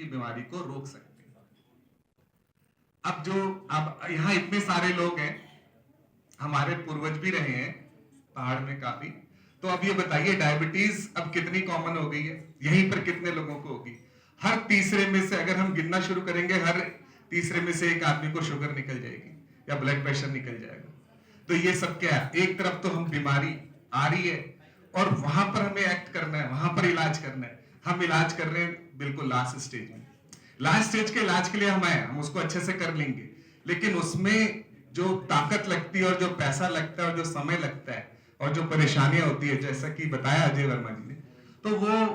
की बीमारी को रोक सकते हैं। अब यहाँ इतने सारे लोग हैं, हमारे पूर्वज भी रहे हैं पहाड़ में काफी, तो अब ये बताइए डायबिटीज अब कितनी कॉमन हो गई है, यहीं पर कितने लोगों को होगी? हर तीसरे में से, अगर हम गिनना शुरू करेंगे, हर तीसरे में से एक आदमी को शुगर निकल जाएगी या ब्लड प्रेशर निकल जाएगा। तो ये सब क्या है? एक तरफ तो हम बीमारी आ रही है और वहां पर हमें एक्ट करना है, वहां पर इलाज करना है। हम इलाज कर रहे हैं बिल्कुल लास्ट स्टेज में। लास्ट स्टेज के इलाज के लिए हम आए, हम उसको अच्छे से कर लेंगे, लेकिन उसमें जो ताकत लगती है और जो पैसा लगता है और जो समय लगता है और जो परेशानियां होती है, जैसा कि बताया अजय वर्मा जी ने, तो वो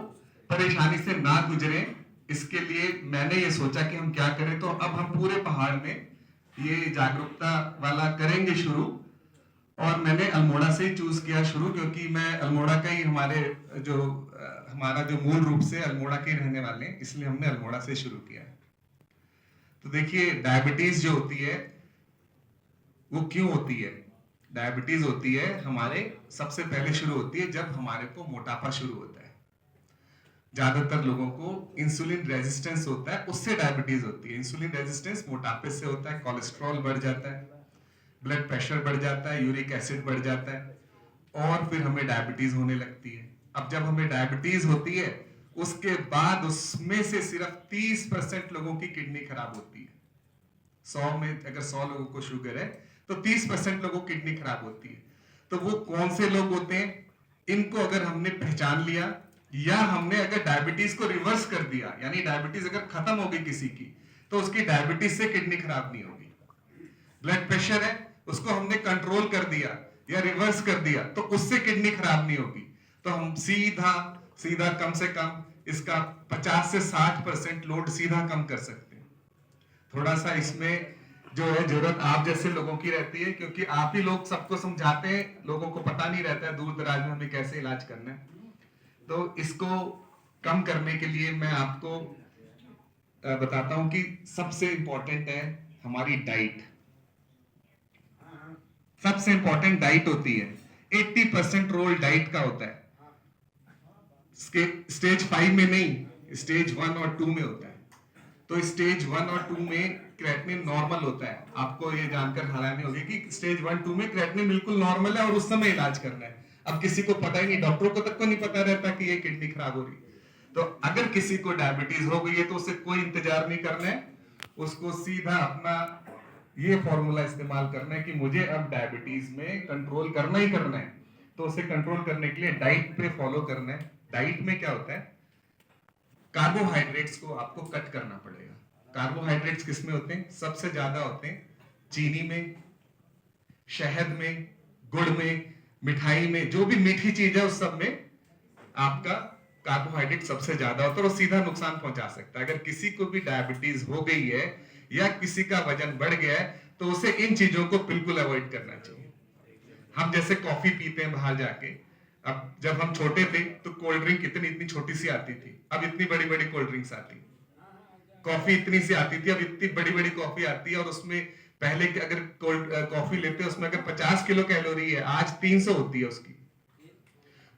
परेशानी से ना गुजरे, इसके लिए मैंने ये सोचा कि हम क्या करें। तो अब हम पूरे पहाड़ में ये जागरूकता वाला करेंगे शुरू, और मैंने अल्मोड़ा से ही चूज किया शुरू, क्योंकि मैं अल्मोड़ा का ही, हमारा जो मूल रूप से अल्मोड़ा के रहने वाले हैं, इसलिए हमने अल्मोड़ा से शुरू किया है। तो देखिए, डायबिटीज जो होती है वो क्यों होती है? डायबिटीज होती है हमारे, सबसे पहले शुरू होती है जब हमारे को मोटापा शुरू होता है। ज्यादातर लोगों को इंसुलिन रेजिस्टेंस होता है, उससे डायबिटीज होती है। इंसुलिन रेजिस्टेंस मोटापे से होता है, कोलेस्ट्रॉल बढ़ जाता है, ब्लड प्रेशर बढ़ जाता है, यूरिक एसिड बढ़ जाता है, और फिर हमें डायबिटीज होने लगती है। अब जब हमें डायबिटीज होती है, उसके बाद उसमें से सिर्फ 30% लोगों की किडनी खराब होती है। 100 में अगर 100 लोगों को शुगर है तो 30% लोगों की किडनी खराब होती है। तो वो कौन से लोग होते हैं? इनको अगर हमने पहचान लिया, या हमने अगर डायबिटीज को रिवर्स कर दिया, यानी डायबिटीज अगर खत्म हो गई किसी की, तो उसकी डायबिटीज से किडनी खराब नहीं होगी। ब्लड प्रेशर है, उसको हमने कंट्रोल कर दिया या रिवर्स कर दिया, तो उससे किडनी खराब नहीं होगी। तो हम सीधा सीधा कम से कम इसका 50 से 60% लोड सीधा कम कर सकते हैं। थोड़ा सा इसमें जो है जरूरत आप जैसे लोगों की रहती है, क्योंकि आप ही लोग सबको समझाते हैं, लोगों को पता नहीं रहता है दूर दराज में हमें कैसे इलाज करना है। तो इसको कम करने के लिए मैं आपको बताता हूं कि सबसे इंपॉर्टेंट है हमारी डाइट। सबसे इंपॉर्टेंट डाइट होती है, 80% रोल डाइट का होता है। स्टेज 5 में नहीं, स्टेज 1 और 2 में होता है। तो स्टेज 1 और 2 में क्रेटिनिन नॉर्मल होता है। आपको ये जानकर हैरानी होगी कि स्टेज 1 2 में क्रेटिनिन बिल्कुल नॉर्मल है और उस समय इलाज करना है। अब किसी को पता ही नहीं, डॉक्टरों को तक को नहीं पता रहता कि ये किडनी खराब हो रही। तो अगर किसी को डायबिटीज हो गई है तो उसे कोई इंतजार नहीं करना है, उसको सीधा अपना ये फॉर्मूला इस्तेमाल करना है कि मुझे अब डायबिटीज में कंट्रोल करना ही करना है। तो उसे कंट्रोल करने के लिए डाइट पे फॉलो करना है। डाइट में क्या होता है? कार्बोहाइड्रेट्स को आपको कट करना पड़ेगा। कार्बोहाइड्रेट्स किसमें होते हैं? सबसे ज्यादा होते हैं चीनी में, शहद में, गुड़ में, मिठाई में, जो भी मीठी चीज है उस सब में आपका कार्बोहाइड्रेट सबसे ज्यादा होता है और सीधा नुकसान पहुंचा सकता है। अगर किसी को भी डायबिटीज हो गई है या किसी का वजन बढ़ गया है तो उसे इन चीजों को बिल्कुल अवॉइड करना चाहिए। हम जैसे कॉफी पीते हैं बाहर जाके, अब जब हम छोटे थे तो कोल्ड ड्रिंक इतनी इतनी छोटी सी आती थी, अब इतनी बड़ी बड़ी कोल्ड ड्रिंक्स आती। कॉफी इतनी सी आती थी, अब इतनी बड़ी बड़ी कॉफी आती है, और उसमें पहले अगर कोल्ड कॉफी लेते हैं उसमें अगर 50 किलो कैलोरी है, आज 300 होती है उसकी।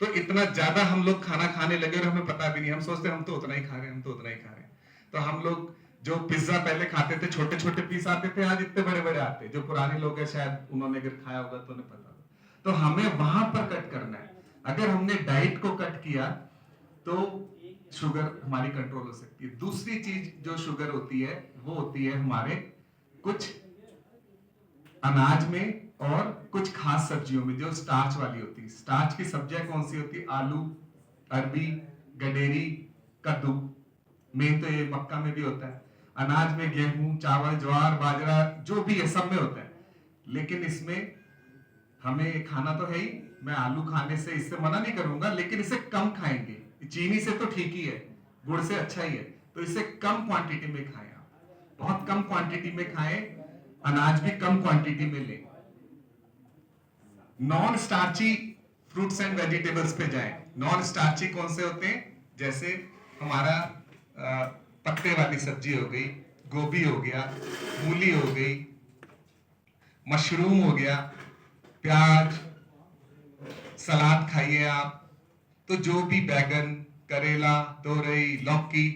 तो इतना ज्यादा हम लोग खाना खाने लगे और हमें पता भी नहीं, हम सोचते हम तो उतना ही खा रहे हैं, हम तो उतना ही खा रहे हैं। तो हम लोग जो पिज्जा पहले खाते थे, छोटे छोटे पीस आते थे, आज इतने बड़े बड़े आते हैं। जो पुराने लोग हैं शायद उन्होंने अगर खाया होगा तो उन्हें पता होगा। तो हमें वहां पर कट करना है। अगर हमने डाइट को कट किया तो शुगर हमारी कंट्रोल हो सकती है। दूसरी चीज जो शुगर होती है वो होती है हमारे कुछ अनाज में और कुछ खास सब्जियों में जो स्टार्च वाली होती है। स्टार्च की सब्जियां कौन सी होती है? आलू, अरबी, गडेरी, कद्दू। मेन तो ये मक्का में भी होता है। अनाज में गेहूं, चावल, ज्वार, बाजरा, जो भी है सब में होता है। लेकिन इसमें हमें खाना तो है ही, मैं आलू खाने से इससे मना नहीं करूंगा, लेकिन इसे कम खाएंगे। चीनी से तो ठीक ही है, गुड़ से अच्छा ही है, तो इसे कम क्वांटिटी में खाएं। आप बहुत कम क्वांटिटी में खाएं, अनाज भी कम क्वांटिटी में लें। Non starchy fruits and vegetables पे जाएं। नॉन स्टार्ची कौन से होते हैं? जैसे हमारा पत्ते वाली सब्जी हो गई, गोभी हो गया, मूली हो गई, मशरूम हो गया, प्याज, सलाद खाइए आप। तो जो भी बैगन, करेला, तोरई, लौकी,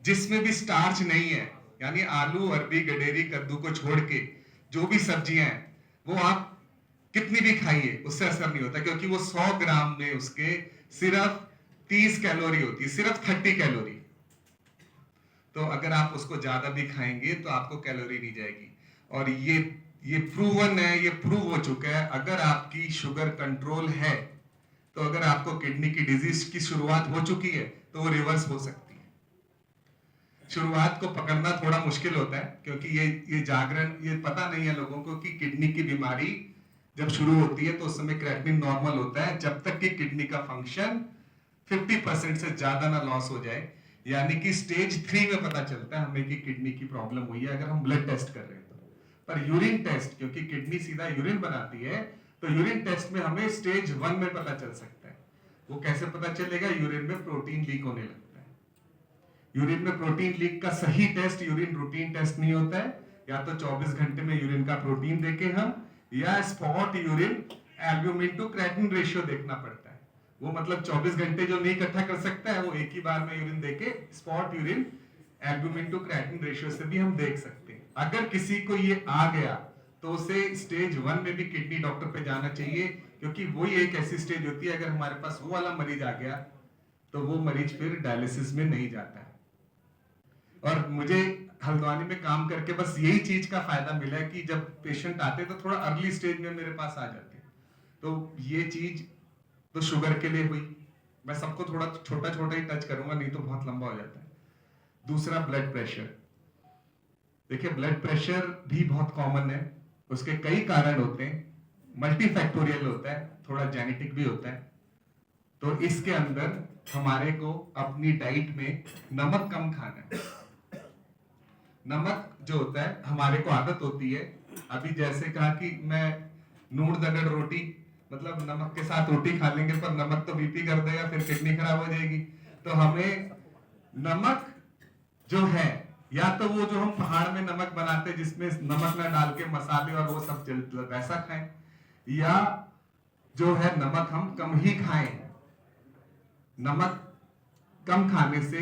जिसमें भी स्टार्च नहीं है, यानी आलू, अरबी, गडेरी, कद्दू को छोड़ के जो भी सब्जियां हैं वो आप कितनी भी खाइए उससे असर नहीं होता, क्योंकि वो 100 ग्राम में उसके सिर्फ 30 कैलोरी होती है, सिर्फ 30 कैलोरी। तो अगर आप उसको ज्यादा भी खाएंगे तो आपको कैलोरी नहीं जाएगी। और ये प्रूवन है, ये प्रूव हो चुका है। अगर आपकी शुगर कंट्रोल है तो अगर आपको किडनी की डिजीज की शुरुआत हो चुकी है तो वो रिवर्स हो सकती है। शुरुआत को पकड़ना थोड़ा मुश्किल होता है, क्योंकि ये जागरण, ये पता नहीं है लोगों को कि किडनी की बीमारी जब शुरू होती है तो उस समय क्रेटिनिन नॉर्मल होता है, जब तक कि किडनी का फंक्शन 50% से ज्यादा ना लॉस हो जाए। यानी कि स्टेज 3 में पता चलता है हमें कि किडनी की प्रॉब्लम हुई है अगर हम ब्लड टेस्ट कर रहे हैं तो। पर यूरिन टेस्ट, क्योंकि किडनी सीधा यूरिन बनाती है, तो यूरिन टेस्ट में हमें स्टेज 1 में पता चल सकता है। वो कैसे पता चलेगा? यूरिन में प्रोटीन लीक होने लगता है। यूरिन में प्रोटीन लीक का सही टेस्ट यूरिन रूटीन टेस्ट नहीं होता है, या तो 24 घंटे में यूरिन का प्रोटीन देके हम, या spot urine albumin to creatinine ratio देखना पड़ता है। वो मतलब 24 घंटे जो नहीं इकट्ठा कर सकता है वो एक ही बार में यूरिन देके spot urine albumin to creatinine ratio से भी हम देख सकते हैं। अगर किसी को ये आ गया तो उसे स्टेज 1 में भी किडनी डॉक्टर पे जाना चाहिए, क्योंकि वो एक ऐसी स्टेज होती है, अगर हमारे पास वो वाला मरीज आ गया तो वो मरीज फिर डायलिसिस में नहीं जाता है। और मुझे हल्द्वानी में काम करके बस यही चीज का फायदा मिला है कि जब पेशेंट आते तो थोड़ा अर्ली स्टेज में मेरे पास आ जाते। तो ये चीज तो शुगर के लिए हुई। मैं सबको थोड़ा छोटा छोटा ही टच करूंगा, नहीं तो बहुत लंबा हो जाता है। दूसरा ब्लड प्रेशर। देखिए ब्लड प्रेशर भी बहुत कॉमन है, उसके कई कारण होते हैं, मल्टीफैक्टोरियल होता है, थोड़ा जेनेटिक भी होता है। तो इसके अंदर हमारे को अपनी डाइट में नमक कम खाना है। नमक जो होता है हमारे को आदत होती है, अभी जैसे कहा कि मैं नून दगड़ रोटी, मतलब नमक के साथ रोटी खा लेंगे, पर नमक तो बीपी कर देगा, फिर किडनी खराब हो जाएगी। तो हमें नमक जो है, या तो वो जो हम पहाड़ में नमक बनाते हैं जिसमें नमक ना डाल के मसाले और वो सब वैसा खाएं, या जो है नमक हम कम ही खाएं। नमक कम खाने से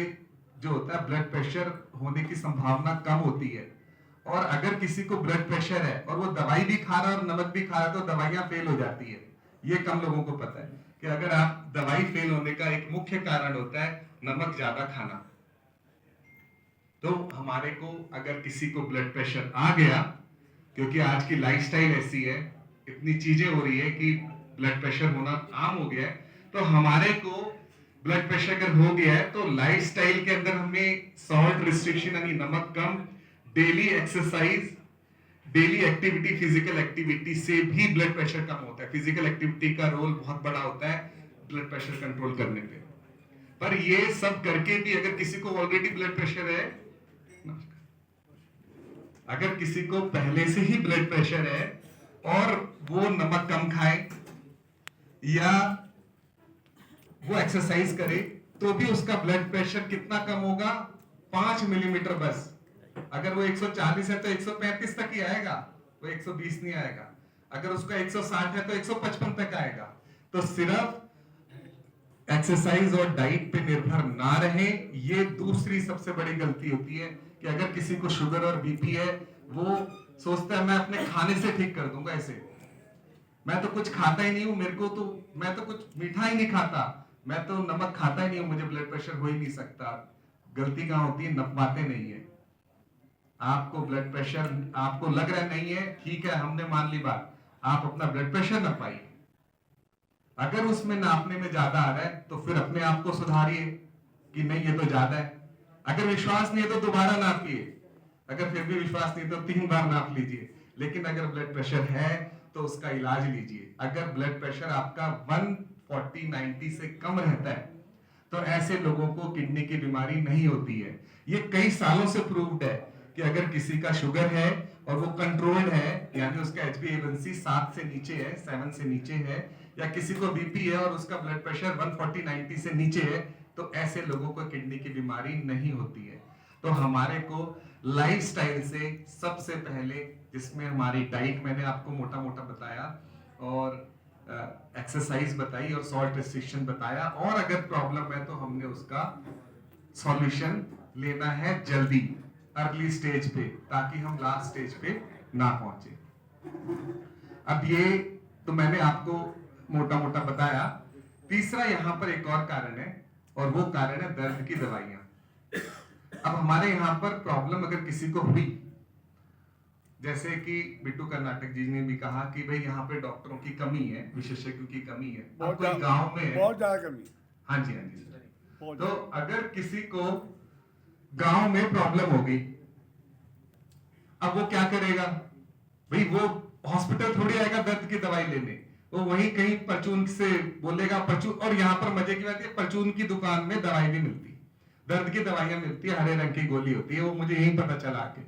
जो होता है ब्लड प्रेशर होने की संभावना कम होती है। और अगर किसी को ब्लड प्रेशर है और वो दवाई भी खा रहा है और नमक भी खा रहा है तो दवाइयां फेल हो जाती है। ये कम लोगों को पता है कि अगर आप दवाई फेल होने का एक मुख्य कारण होता है नमक ज्यादा खाना। तो हमारे को अगर किसी को ब्लड प्रेशर आ गया, क्योंकि आज की लाइफस्टाइल ऐसी है, इतनी चीजें हो रही है कि ब्लड प्रेशर होना आम हो गया है, तो हमारे को ब्लड प्रेशर अगर हो गया है तो लाइफस्टाइल के अंदर हमें सॉल्ट रिस्ट्रिक्शन यानी नमक कम, daily exercise, daily activity, physical activity से भी ब्लड प्रेशर कम होता है। फिजिकल एक्टिविटी का रोल बहुत बड़ा होता है ब्लड प्रेशर कंट्रोल करने पे। पर ये सब करके भी अगर किसी को ऑलरेडी ब्लड प्रेशर है, अगर किसी को पहले से ही ब्लड प्रेशर है और वो नमक कम खाए या वो एक्सरसाइज करे, तो भी उसका ब्लड प्रेशर कितना कम होगा? 5 मिलीमीटर बस। अगर वो 140 है तो 135 तक ही आएगा, वो 120 नहीं आएगा। अगर उसका 160 है तो 155 तक आएगा। तो सिर्फ एक्सरसाइज और डाइट पे निर्भर ना रहे, ये दूसरी सबसे बड़ी गलती होती है कि अगर किसी को शुगर और बीपी है, वो सोचता है मैं अपने खाने से ठीक कर दूंगा। ऐसे मैं तो कुछ खाता ही नहीं हूं, मेरे को तो, मैं तो कुछ मीठा ही नहीं खाता, मैं तो नमक खाता ही नहीं हूं, मुझे ब्लड प्रेशर हो ही नहीं सकता। गलती कहां होती है? नपाते नहीं है। आपको ब्लड प्रेशर, आपको लग रहा नहीं है, ठीक है हमने मान ली बात, आप अपना ब्लड प्रेशर नपाइए। अगर उसमें नापने में ज्यादा आ रहा है तो फिर अपने आप को सुधारिए कि नहीं ये तो ज्यादा है। अगर विश्वास नहीं है तो दोबारा नापिए, अगर फिर भी विश्वास नहीं तो 3 बार नाप लीजिए। लेकिन अगर ब्लड प्रेशर है तो उसका इलाज लीजिए। अगर ब्लड प्रेशर आपका 140/90 से कम रहता है तो ऐसे लोगों को किडनी की बीमारी नहीं होती है। ये कई सालों से प्रूव्ड है कि अगर किसी का शुगर है और वो कंट्रोल्ड है, यानी उसका HbA1c 7 से नीचे है, 7 से नीचे है, या किसी को बीपी है और उसका ब्लड प्रेशर 140/90 से नीचे है, तो ऐसे लोगों को किडनी की बीमारी नहीं होती है। तो हमारे को लाइफस्टाइल से सबसे पहले, जिसमें हमारी डाइट मैंने आपको मोटा मोटा बताया, और एक्सरसाइज बताई, और सॉल्ट रिस्ट्रिक्शन बताया, और अगर प्रॉब्लम है तो हमने उसका सॉल्यूशन लेना है जल्दी, अर्ली स्टेज पे, ताकि हम लास्ट स्टेज पे ना पहुंचे। अब ये तो मैंने आपको मोटा मोटा बताया। तीसरा यहाँ पर एक और कारण है, और वो कारण है दर्द की दवाइयां। अब हमारे यहाँ पर प्रॉब्लम अगर किसी को हुई, जैसे कि बिट्टू कर्नाटक जी ने भी कहा कि भाई यहाँ पे डॉक्टरों की कमी है, विशेषज्ञों की कमी है, अब कोई गांव में है, बहुत ज्यादा कमी। हाँ जी सर, तो अगर किसी को गांव में प्रॉब्लम हो गई, अब वो क्या करेगा भाई? वो हॉस्पिटल थोड़ी आएगा दर्द की दवाई लेने, वो वहीं कहीं परचून से बोलेगा परचून। और यहाँ पर मजे की बात है, परचून की दुकान में दवाई नहीं मिलती, दर्द की दवाइयां मिलती है, हरे रंग की गोली होती है, वो मुझे यही पता चला आके।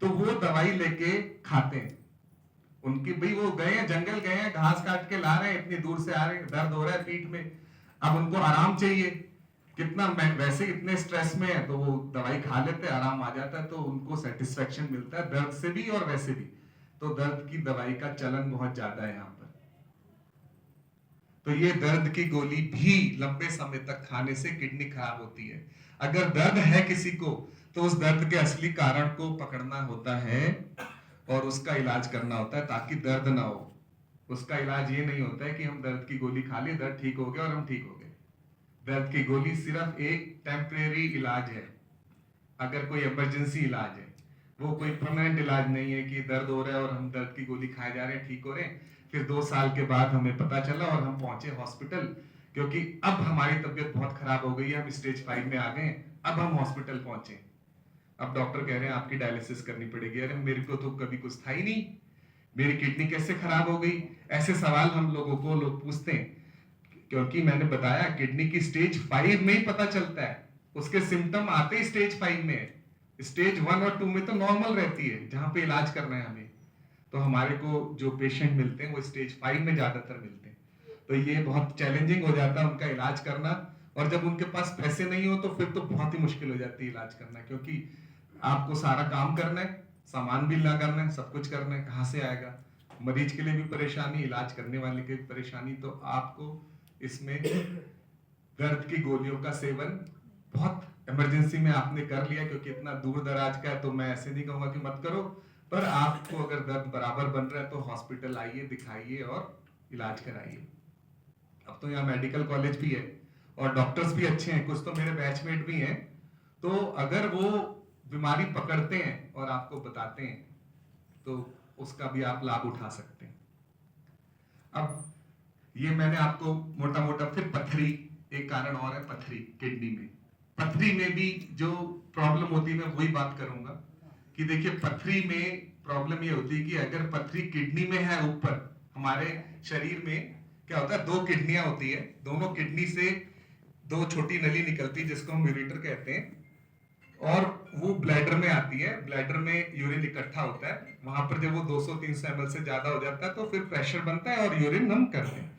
तो वो दवाई लेके खाते हैं, उनकी भाई वो गए हैं जंगल, गए हैं घास काट के ला रहे हैं, इतनी दूर से आ रहे हैं, दर्द हो रहा है पीठ में, अब उनको आराम चाहिए। कितना वैसे इतने स्ट्रेस में है, तो वो दवाई खा लेते हैं, आराम आ जाता है, तो उनको सेटिस्फेक्शन मिलता है दर्द से भी और वैसे भी। तो दर्द की दवाई का चलन बहुत ज्यादा है यहाँ पर। तो ये दर्द की गोली भी लंबे समय तक खाने से किडनी खराब होती है। अगर दर्द है किसी को, तो उस दर्द के असली कारण को पकड़ना होता है और उसका इलाज करना होता है, ताकि दर्द ना हो। उसका इलाज ये नहीं होता है कि हम दर्द की गोली खा ली, दर्द ठीक हो गया और हम ठीक हो गए। दर्द की गोली सिर्फ एक टेम्परेरी इलाज है, अगर कोई इमरजेंसी इलाज है। वो कोई परमानेंट इलाज नहीं है कि दर्द हो रहा है और हम दर्द की गोली खाए जा रहे हैं, ठीक हो रहे हैं, फिर 2 साल के बाद हमें पता चला और हम पहुंचे हॉस्पिटल, क्योंकि अब हमारी तबीयत बहुत खराब हो गई है, हम स्टेज 5 में आ गए, अब हम हॉस्पिटल पहुंचे, अब डॉक्टर कह रहे हैं आपकी डायलिसिस करनी पड़ेगी। अरे मेरे को तो कभी कुछ था ही नहीं, मेरी किडनी कैसे खराब हो गई? ऐसे सवाल हम लोगों को लोग पूछते हैं, क्योंकि मैंने बताया किडनी की स्टेज 5 में ही पता चलता है, उसके सिम्टम आते ही स्टेज 5 में है। स्टेज 1 और 2 में तो नॉर्मल रहती है, जहां पे इलाज करना है हमें। तो हमारे को जो पेशेंट मिलते हैं वो स्टेज 5 में ज्यादातर मिलते हैं, तो ये बहुत चैलेंजिंग हो जाता है उनका इलाज करना। और जब उनके पास पैसे नहीं हो, तो फिर तो बहुत ही मुश्किल हो जाती है इलाज करना, क्योंकि आपको सारा काम करना है, सामान भी ला करना है, सब कुछ करना है, कहाँ से आएगा? मरीज के लिए भी परेशानी, इलाज करने वाले के लिए परेशानी। तो आपको इसमें दर्द की गोलियों का सेवन बहुत इमरजेंसी में आपने कर लिया, क्योंकि इतना दूर दराज का है, तो मैं ऐसे नहीं कहूंगा कि मत करो, पर आपको अगर दर्द बराबर बन रहा है तो हॉस्पिटल आइए, दिखाइए और इलाज कराइए। अब तो यहाँ मेडिकल कॉलेज भी है और डॉक्टर्स भी अच्छे हैं, कुछ तो मेरे बैचमेट भी हैं। तो अगर वो बीमारी पकड़ते हैं और आपको बताते हैं, तो उसका भी आप लाभ उठा सकते हैं। अब ये मैंने आपको मोटा मोटा, फिर पथरी एक कारण और है, पथरी किडनी में। पथरी में भी जो प्रॉब्लम होती है, मैं वही बात करूंगा कि देखिए पथरी में प्रॉब्लम ये होती है कि अगर पथरी किडनी में है, ऊपर हमारे शरीर में क्या होता है, 2 किडनियां होती है, दोनों किडनी से 2 छोटी नली निकलती है जिसको हम यूरेटर कहते हैं, और वो ब्लैडर में आती है। ब्लैडर में यूरिन इकट्ठा होता है, वहां पर जब वो 200-300 ml से ज्यादा हो जाता है तो फिर प्रेशर बनता है और यूरिन हम करते हैं।